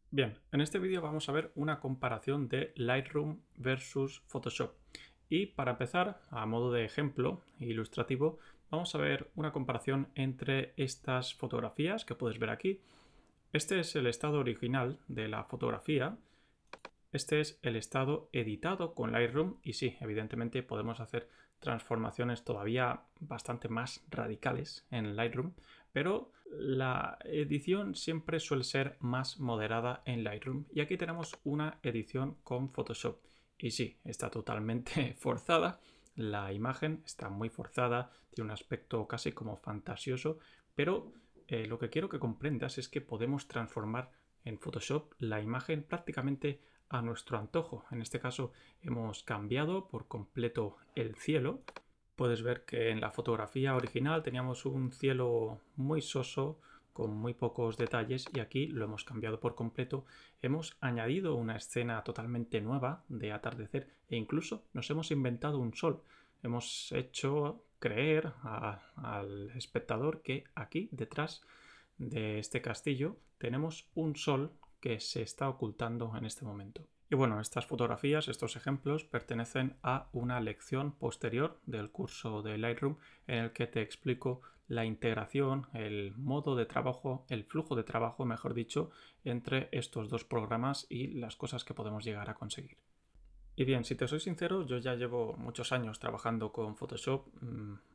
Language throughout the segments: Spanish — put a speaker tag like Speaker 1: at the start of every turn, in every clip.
Speaker 1: Bien, en este vídeo vamos a ver una comparación de Lightroom versus Photoshop. Y para empezar, a modo de ejemplo ilustrativo, vamos a ver una comparación entre estas fotografías que puedes ver aquí. Este es el estado original de la fotografía. Este es el estado editado con Lightroom y sí, evidentemente podemos hacer transformaciones todavía bastante más radicales en Lightroom, pero la edición siempre suele ser más moderada en Lightroom y aquí tenemos una edición con Photoshop y sí, está totalmente forzada, la imagen está muy forzada, tiene un aspecto casi como fantasioso, pero lo que quiero que comprendas es que podemos transformar en Photoshop la imagen prácticamente a nuestro antojo. En este caso hemos cambiado por completo el cielo. Puedes ver que en la fotografía original teníamos un cielo muy soso con muy pocos detalles y aquí lo hemos cambiado por completo. Hemos añadido una escena totalmente nueva de atardecer e incluso nos hemos inventado un sol. Hemos hecho creer al espectador que aquí detrás de este castillo tenemos un sol que se está ocultando en este momento. Y bueno, estas fotografías, estos ejemplos, pertenecen a una lección posterior del curso de Lightroom en el que te explico la integración, el modo de trabajo, el flujo de trabajo, mejor dicho, entre estos dos programas y las cosas que podemos llegar a conseguir. Y bien, si te soy sincero, yo ya llevo muchos años trabajando con Photoshop,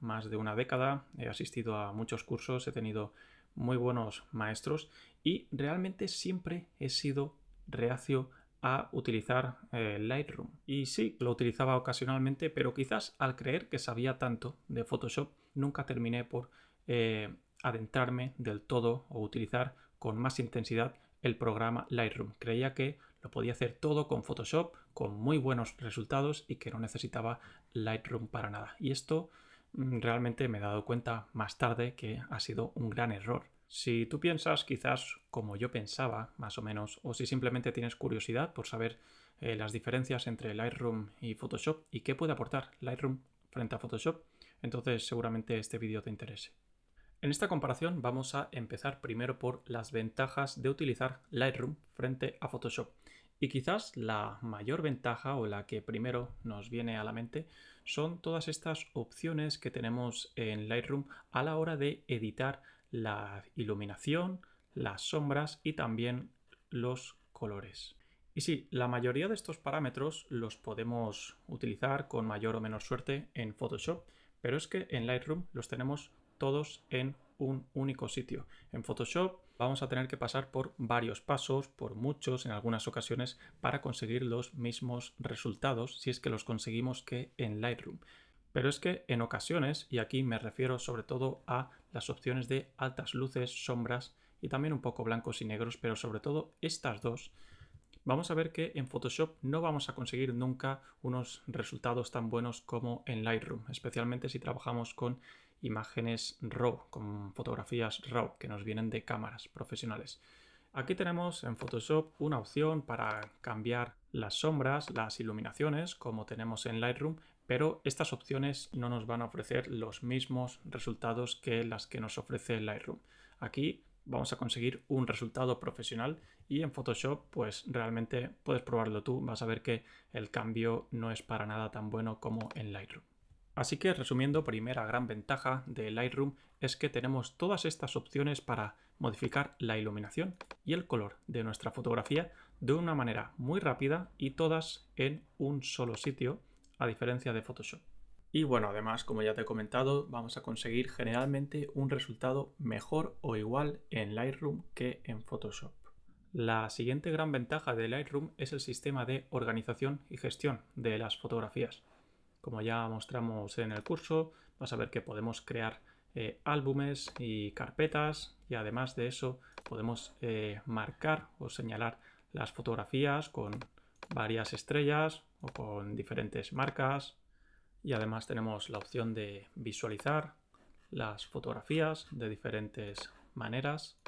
Speaker 1: más de una década, he asistido a muchos cursos, he tenido muy buenos maestros y realmente siempre he sido reacio a utilizar Lightroom. Y sí, lo utilizaba ocasionalmente, pero quizás al creer que sabía tanto de Photoshop, nunca terminé por adentrarme del todo o utilizar con más intensidad el programa Lightroom. Creía que lo podía hacer todo con Photoshop, con muy buenos resultados y que no necesitaba Lightroom para nada. Y esto realmente me he dado cuenta más tarde que ha sido un gran error. Si tú piensas quizás como yo pensaba, más o menos, o si simplemente tienes curiosidad por saber las diferencias entre Lightroom y Photoshop y qué puede aportar Lightroom frente a Photoshop, entonces seguramente este vídeo te interese. En esta comparación vamos a empezar primero por las ventajas de utilizar Lightroom frente a Photoshop. Y quizás la mayor ventaja o la que primero nos viene a la mente son todas estas opciones que tenemos en Lightroom a la hora de editar la iluminación, las sombras y también los colores. Y sí, la mayoría de estos parámetros los podemos utilizar con mayor o menor suerte en Photoshop, pero es que en Lightroom los tenemos todos en un único sitio. En Photoshop vamos a tener que pasar por varios pasos, por muchos en algunas ocasiones, para conseguir los mismos resultados, si es que los conseguimos que en Lightroom. Pero es que en ocasiones, y aquí me refiero sobre todo a las opciones de altas luces, sombras y también un poco blancos y negros, pero sobre todo estas dos, vamos a ver que en Photoshop no vamos a conseguir nunca unos resultados tan buenos como en Lightroom, especialmente si trabajamos con imágenes RAW, con fotografías RAW que nos vienen de cámaras profesionales. Aquí tenemos en Photoshop una opción para cambiar las sombras, las iluminaciones, como tenemos en Lightroom, pero estas opciones no nos van a ofrecer los mismos resultados que las que nos ofrece Lightroom. Aquí vamos a conseguir un resultado profesional y en Photoshop pues realmente puedes probarlo tú, vas a ver que el cambio no es para nada tan bueno como en Lightroom. Así que resumiendo, primera gran ventaja de Lightroom es que tenemos todas estas opciones para modificar la iluminación y el color de nuestra fotografía de una manera muy rápida y todas en un solo sitio, a diferencia de Photoshop. Y bueno, además, como ya te he comentado, vamos a conseguir generalmente un resultado mejor o igual en Lightroom que en Photoshop. La siguiente gran ventaja de Lightroom es el sistema de organización y gestión de las fotografías. Como ya mostramos en el curso, vas a ver que podemos crear álbumes y carpetas y además de eso podemos marcar o señalar las fotografías con varias estrellas o con diferentes marcas y además tenemos la opción de visualizar las fotografías de diferentes maneras.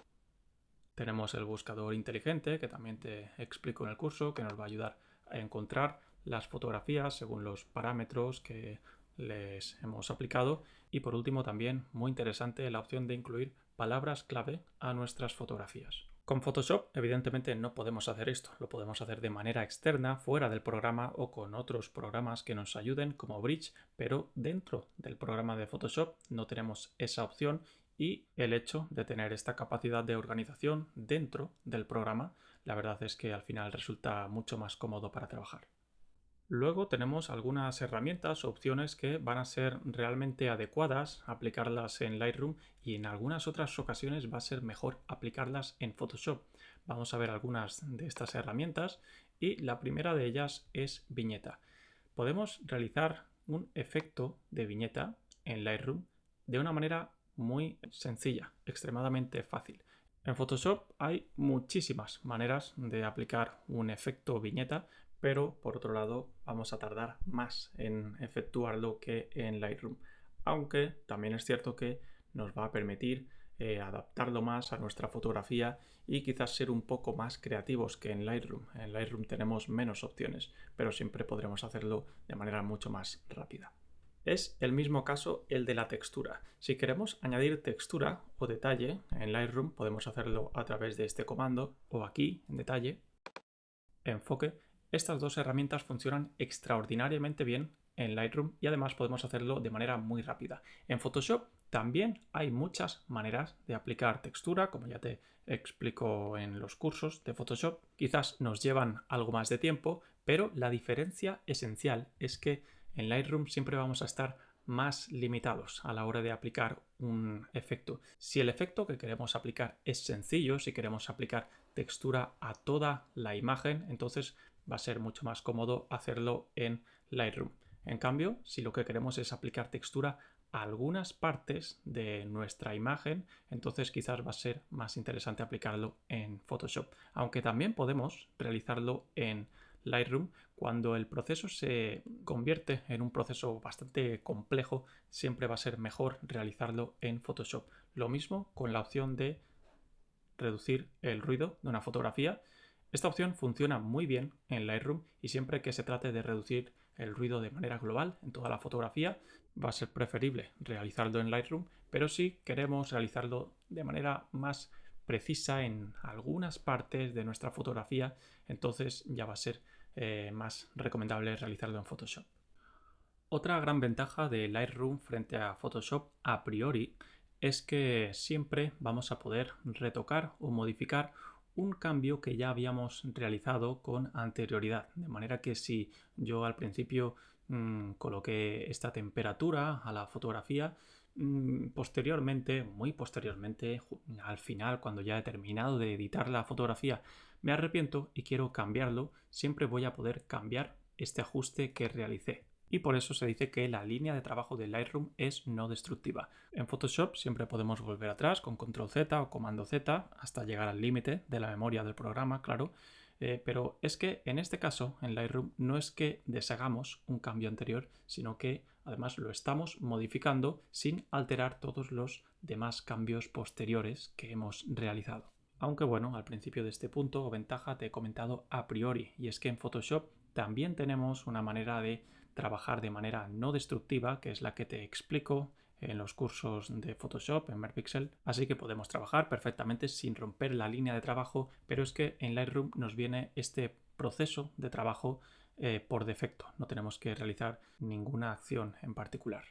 Speaker 1: Tenemos el buscador inteligente, que también te explico en el curso, que nos va a ayudar a encontrar las fotografías según los parámetros que les hemos aplicado. Y por último, también muy interesante la opción de incluir palabras clave a nuestras fotografías. Con Photoshop, evidentemente, no podemos hacer esto. Lo podemos hacer de manera externa, fuera del programa o con otros programas que nos ayuden, como Bridge, pero dentro del programa de Photoshop no tenemos esa opción y el hecho de tener esta capacidad de organización dentro del programa, la verdad es que al final resulta mucho más cómodo para trabajar. Luego tenemos algunas herramientas o opciones que van a ser realmente adecuadas aplicarlas en Lightroom y en algunas otras ocasiones va a ser mejor aplicarlas en Photoshop. Vamos a ver algunas de estas herramientas y la primera de ellas es viñeta. Podemos realizar un efecto de viñeta en Lightroom de una manera muy sencilla, extremadamente fácil. En Photoshop hay muchísimas maneras de aplicar un efecto viñeta, pero por otro lado vamos a tardar más en efectuarlo que en Lightroom, aunque también es cierto que nos va a permitir adaptarlo más a nuestra fotografía y quizás ser un poco más creativos que en Lightroom. En Lightroom tenemos menos opciones, pero siempre podremos hacerlo de manera mucho más rápida. Es el mismo caso el de la textura. Si queremos añadir textura o detalle en Lightroom, podemos hacerlo a través de este comando o aquí en detalle, enfoque. Estas dos herramientas funcionan extraordinariamente bien en Lightroom y además podemos hacerlo de manera muy rápida. En Photoshop también hay muchas maneras de aplicar textura, como ya te explico en los cursos de Photoshop. Quizás nos llevan algo más de tiempo, pero la diferencia esencial es que en Lightroom siempre vamos a estar más limitados a la hora de aplicar un efecto. Si el efecto que queremos aplicar es sencillo, si queremos aplicar textura a toda la imagen, entonces va a ser mucho más cómodo hacerlo en Lightroom. En cambio, si lo que queremos es aplicar textura a algunas partes de nuestra imagen, entonces quizás va a ser más interesante aplicarlo en Photoshop. Aunque también podemos realizarlo en Lightroom, cuando el proceso se convierte en un proceso bastante complejo, siempre va a ser mejor realizarlo en Photoshop. Lo mismo con la opción de reducir el ruido de una fotografía. Esta opción funciona muy bien en Lightroom y siempre que se trate de reducir el ruido de manera global en toda la fotografía, va a ser preferible realizarlo en Lightroom, pero si queremos realizarlo de manera más precisa en algunas partes de nuestra fotografía, entonces ya va a ser más recomendable realizarlo en Photoshop. Otra gran ventaja de Lightroom frente a Photoshop a priori es que siempre vamos a poder retocar o modificar un cambio que ya habíamos realizado con anterioridad. De manera que si yo al principio coloqué esta temperatura a la fotografía, posteriormente, muy posteriormente, al final, cuando ya he terminado de editar la fotografía, me arrepiento y quiero cambiarlo, siempre voy a poder cambiar este ajuste que realicé. Y por eso se dice que la línea de trabajo de Lightroom es no destructiva. En Photoshop siempre podemos volver atrás con Control Z o Comando Z hasta llegar al límite de la memoria del programa, claro. Pero es que en este caso, en Lightroom, no es que deshagamos un cambio anterior, sino que además lo estamos modificando sin alterar todos los demás cambios posteriores que hemos realizado. Aunque bueno, al principio de este punto o ventaja te he comentado a priori, y es que en Photoshop también tenemos una manera de trabajar de manera no destructiva, que es la que te explico en los cursos de Photoshop en Merpixel, así que podemos trabajar perfectamente sin romper la línea de trabajo, pero es que en Lightroom nos viene este proceso de trabajo por defecto, no tenemos que realizar ninguna acción en particular.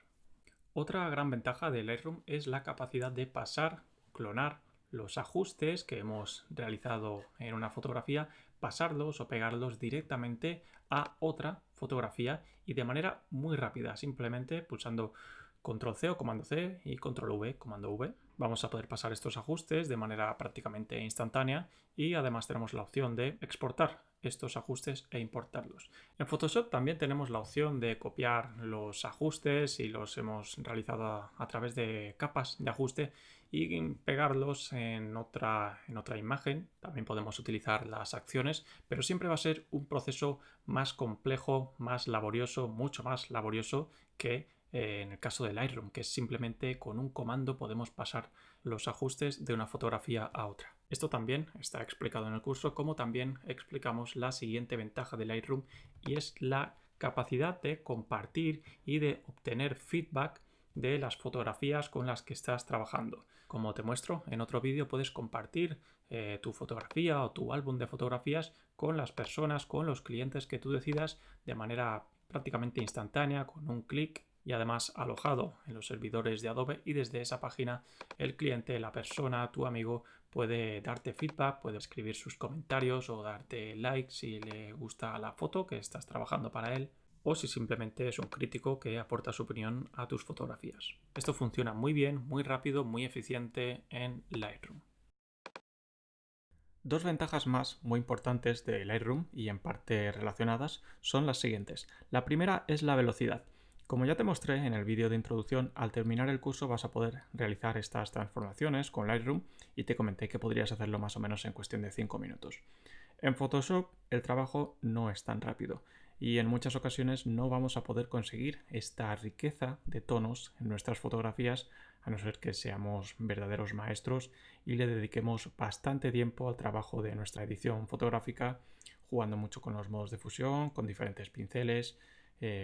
Speaker 1: Otra gran ventaja de Lightroom es la capacidad de pasar, clonar los ajustes que hemos realizado en una fotografía, pasarlos o pegarlos directamente a otra fotografía y de manera muy rápida, simplemente pulsando Control C o Comando C y Control V, Comando V. Vamos a poder pasar estos ajustes de manera prácticamente instantánea y además tenemos la opción de exportar estos ajustes e importarlos. En Photoshop también tenemos la opción de copiar los ajustes si los hemos realizado a través de capas de ajuste y pegarlos en otra imagen. También podemos utilizar las acciones, pero siempre va a ser un proceso más complejo, más laborioso, mucho más laborioso que en el caso de Lightroom, que es simplemente con un comando podemos pasar los ajustes de una fotografía a otra. Esto también está explicado en el curso, como también explicamos la siguiente ventaja de Lightroom y es la capacidad de compartir y de obtener feedback de las fotografías con las que estás trabajando. Como te muestro en otro vídeo, puedes compartir tu fotografía o tu álbum de fotografías con las personas, con los clientes que tú decidas de manera prácticamente instantánea, con un clic y además alojado en los servidores de Adobe, y desde esa página el cliente, la persona, tu amigo puede darte feedback, puede escribir sus comentarios o darte like si le gusta la foto que estás trabajando para él, o si simplemente es un crítico que aporta su opinión a tus fotografías. Esto funciona muy bien, muy rápido, muy eficiente en Lightroom. Dos ventajas más muy importantes de Lightroom y en parte relacionadas son las siguientes. La primera es la velocidad. Como ya te mostré en el vídeo de introducción, al terminar el curso vas a poder realizar estas transformaciones con Lightroom y te comenté que podrías hacerlo más o menos en cuestión de 5 minutos. En Photoshop el trabajo no es tan rápido y en muchas ocasiones no vamos a poder conseguir esta riqueza de tonos en nuestras fotografías a no ser que seamos verdaderos maestros y le dediquemos bastante tiempo al trabajo de nuestra edición fotográfica, jugando mucho con los modos de fusión, con diferentes pinceles,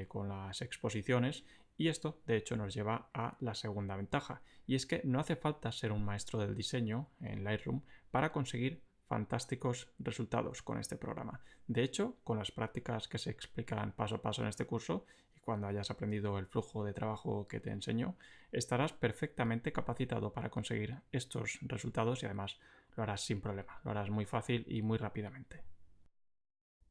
Speaker 1: con las exposiciones. Y esto, de hecho, nos lleva a la segunda ventaja, y es que no hace falta ser un maestro del diseño en Lightroom para conseguir fantásticos resultados con este programa. De hecho, con las prácticas que se explican paso a paso en este curso y cuando hayas aprendido el flujo de trabajo que te enseño, estarás perfectamente capacitado para conseguir estos resultados y además lo harás sin problema, lo harás muy fácil y muy rápidamente.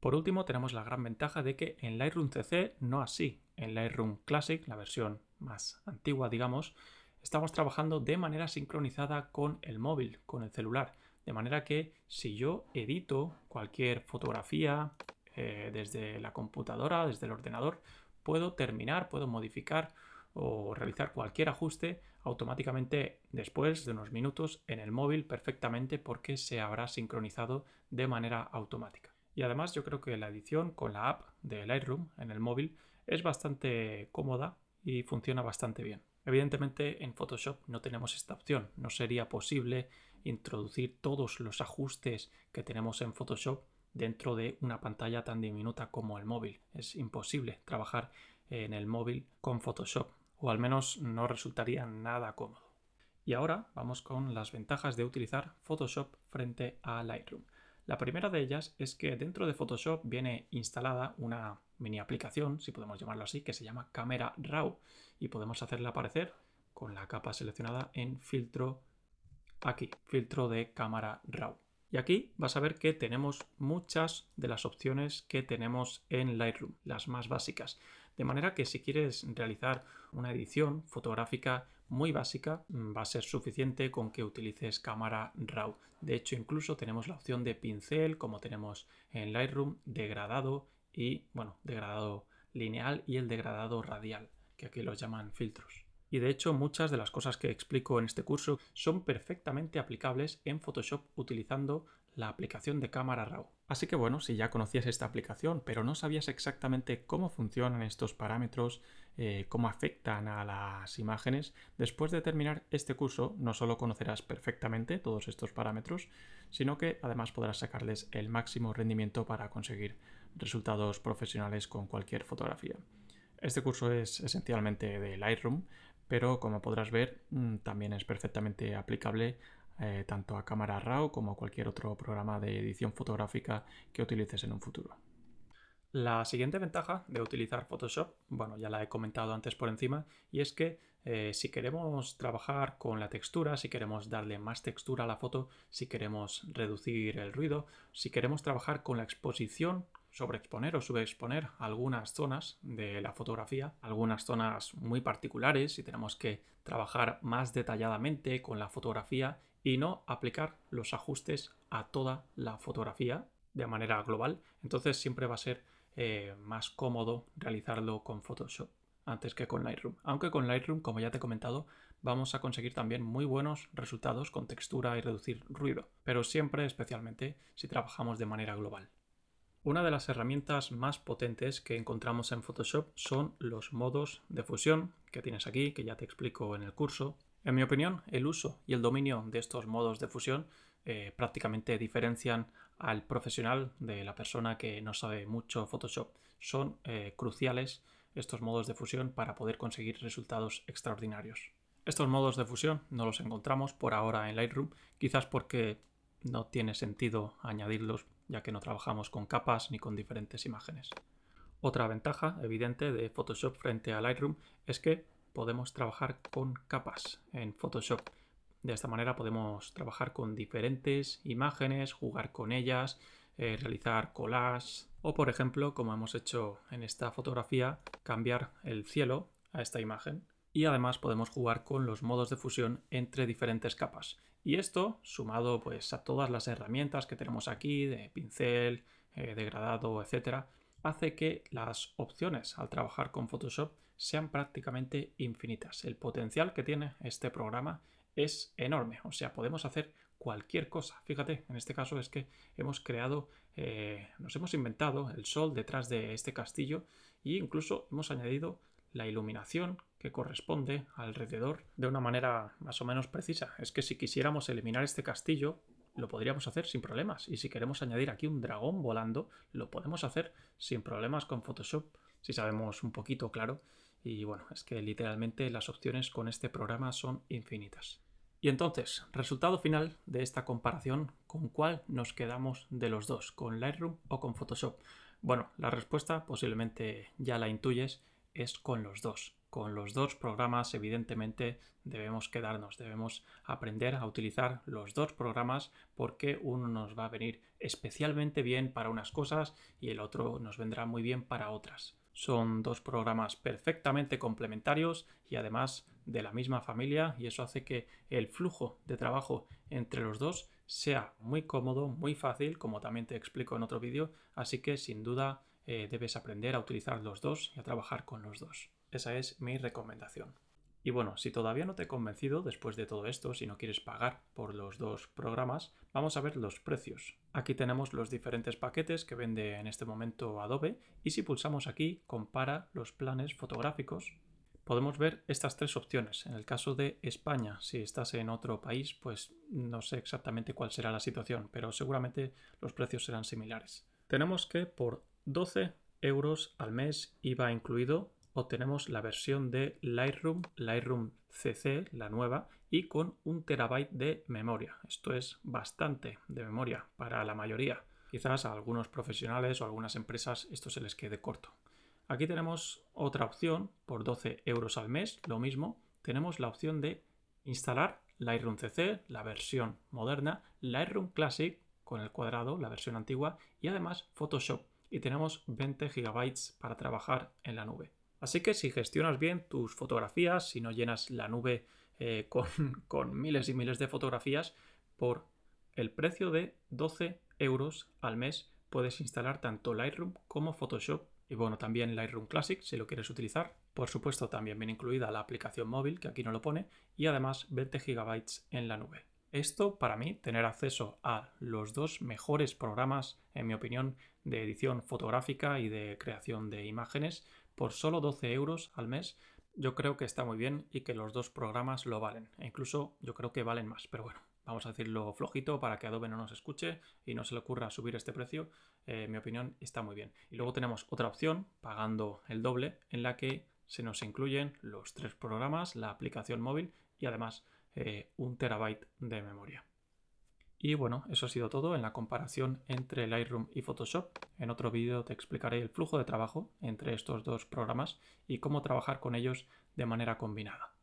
Speaker 1: Por último, tenemos la gran ventaja de que en Lightroom CC no así. En Lightroom Classic, la versión más antigua, digamos, estamos trabajando de manera sincronizada con el móvil, con el celular. De manera que si yo edito cualquier fotografía desde la computadora, desde el ordenador, puedo terminar, puedo modificar o realizar cualquier ajuste automáticamente después de unos minutos en el móvil perfectamente, porque se habrá sincronizado de manera automática. Y además yo creo que la edición con la app de Lightroom en el móvil es bastante cómoda y funciona bastante bien. Evidentemente en Photoshop no tenemos esta opción, no sería posible introducir todos los ajustes que tenemos en Photoshop dentro de una pantalla tan diminuta como el móvil. Es imposible trabajar en el móvil con Photoshop, o al menos no resultaría nada cómodo. Y ahora vamos con las ventajas de utilizar Photoshop frente a Lightroom. La primera de ellas es que dentro de Photoshop viene instalada una mini aplicación, si podemos llamarlo así, que se llama Camera Raw, y podemos hacerla aparecer con la capa seleccionada en filtro aquí, filtro de cámara RAW. Y aquí vas a ver que tenemos muchas de las opciones que tenemos en Lightroom, las más básicas. De manera que si quieres realizar una edición fotográfica muy básica, va a ser suficiente con que utilices cámara RAW. De hecho, incluso tenemos la opción de pincel, como tenemos en Lightroom, degradado y, bueno, degradado lineal y el degradado radial, que aquí los llaman filtros. Y de hecho muchas de las cosas que explico en este curso son perfectamente aplicables en Photoshop utilizando la aplicación de cámara RAW. Así que bueno, si ya conocías esta aplicación pero no sabías exactamente cómo funcionan estos parámetros, cómo afectan a las imágenes, después de terminar este curso no solo conocerás perfectamente todos estos parámetros, sino que además podrás sacarles el máximo rendimiento para conseguir resultados profesionales con cualquier fotografía. Este curso es esencialmente de Lightroom, pero como podrás ver también es perfectamente aplicable tanto a cámara RAW como a cualquier otro programa de edición fotográfica que utilices en un futuro. La siguiente ventaja de utilizar Photoshop, bueno, ya la he comentado antes por encima, y es que si queremos trabajar con la textura, si queremos darle más textura a la foto, si queremos reducir el ruido, si queremos trabajar con la exposición, sobreexponer o subexponer algunas zonas de la fotografía, algunas zonas muy particulares, si tenemos que trabajar más detalladamente con la fotografía y no aplicar los ajustes a toda la fotografía de manera global, entonces siempre va a ser más cómodo realizarlo con Photoshop antes que con Lightroom. Aunque con Lightroom, como ya te he comentado, vamos a conseguir también muy buenos resultados con textura y reducir ruido, pero siempre especialmente si trabajamos de manera global. Una de las herramientas más potentes que encontramos en Photoshop son los modos de fusión que tienes aquí, que ya te explico en el curso. En mi opinión, el uso y el dominio de estos modos de fusión prácticamente diferencian al profesional de la persona que no sabe mucho Photoshop. Son cruciales estos modos de fusión para poder conseguir resultados extraordinarios. Estos modos de fusión no los encontramos por ahora en Lightroom, quizás porque no tiene sentido añadirlos ya que no trabajamos con capas ni con diferentes imágenes. Otra ventaja evidente de Photoshop frente a Lightroom es que podemos trabajar con capas en Photoshop. De esta manera podemos trabajar con diferentes imágenes, jugar con ellas, realizar collages o, por ejemplo, como hemos hecho en esta fotografía, cambiar el cielo a esta imagen. Y además podemos jugar con los modos de fusión entre diferentes capas. Y esto, sumado pues a todas las herramientas que tenemos aquí, de pincel, degradado, etcétera, hace que las opciones al trabajar con Photoshop sean prácticamente infinitas. El potencial que tiene este programa es enorme, o sea, podemos hacer cualquier cosa. Fíjate, en este caso es que hemos creado, nos hemos inventado el sol detrás de este castillo e incluso hemos añadido la iluminación que corresponde alrededor de una manera más o menos precisa. Es que si quisiéramos eliminar este castillo, lo podríamos hacer sin problemas. Y si queremos añadir aquí un dragón volando, lo podemos hacer sin problemas con Photoshop, si sabemos un poquito, claro. Y bueno, es que literalmente las opciones con este programa son infinitas. Y entonces, resultado final de esta comparación, ¿con cuál nos quedamos de los dos? ¿Con Lightroom o con Photoshop? Bueno, la respuesta posiblemente ya la intuyes, es con los dos. Con los dos programas, evidentemente, debemos quedarnos, debemos aprender a utilizar los dos programas porque uno nos va a venir especialmente bien para unas cosas y el otro nos vendrá muy bien para otras. Son dos programas perfectamente complementarios y además de la misma familia, y eso hace que el flujo de trabajo entre los dos sea muy cómodo, muy fácil, como también te explico en otro vídeo, así que sin duda debes aprender a utilizar los dos y a trabajar con los dos. Esa es mi recomendación. Y bueno, si todavía no te he convencido después de todo esto, si no quieres pagar por los dos programas, vamos a ver los precios. Aquí tenemos los diferentes paquetes que vende en este momento Adobe y si pulsamos aquí, compara los planes fotográficos, podemos ver estas tres opciones. En el caso de España, si estás en otro país, pues no sé exactamente cuál será la situación, pero seguramente los precios serán similares. Tenemos que por 12 euros al mes, IVA incluido, obtenemos la versión de Lightroom CC, la nueva, y con 1 terabyte de memoria. Esto es bastante de memoria para la mayoría. Quizás a algunos profesionales o a algunas empresas esto se les quede corto. Aquí tenemos otra opción por 12 euros al mes, lo mismo. Tenemos la opción de instalar Lightroom CC, la versión moderna, Lightroom Classic con el cuadrado, la versión antigua, y además Photoshop. Y tenemos 20 GB para trabajar en la nube. Así que si gestionas bien tus fotografías, si no llenas la nube con miles y miles de fotografías, por el precio de 12 euros al mes puedes instalar tanto Lightroom como Photoshop y bueno, también Lightroom Classic si lo quieres utilizar. Por supuesto, también viene incluida la aplicación móvil, que aquí no lo pone, y además 20 GB en la nube. Esto, para mí, tener acceso a los dos mejores programas, en mi opinión, de edición fotográfica y de creación de imágenes, por solo 12 euros al mes, yo creo que está muy bien y que los dos programas lo valen. E incluso yo creo que valen más, pero bueno, vamos a decirlo flojito para que Adobe no nos escuche y no se le ocurra subir este precio. En mi opinión está muy bien. Y luego tenemos otra opción, pagando el doble, en la que se nos incluyen los tres programas, la aplicación móvil y además 1 terabyte de memoria. Y bueno, eso ha sido todo en la comparación entre Lightroom y Photoshop. En otro vídeo te explicaré el flujo de trabajo entre estos dos programas y cómo trabajar con ellos de manera combinada.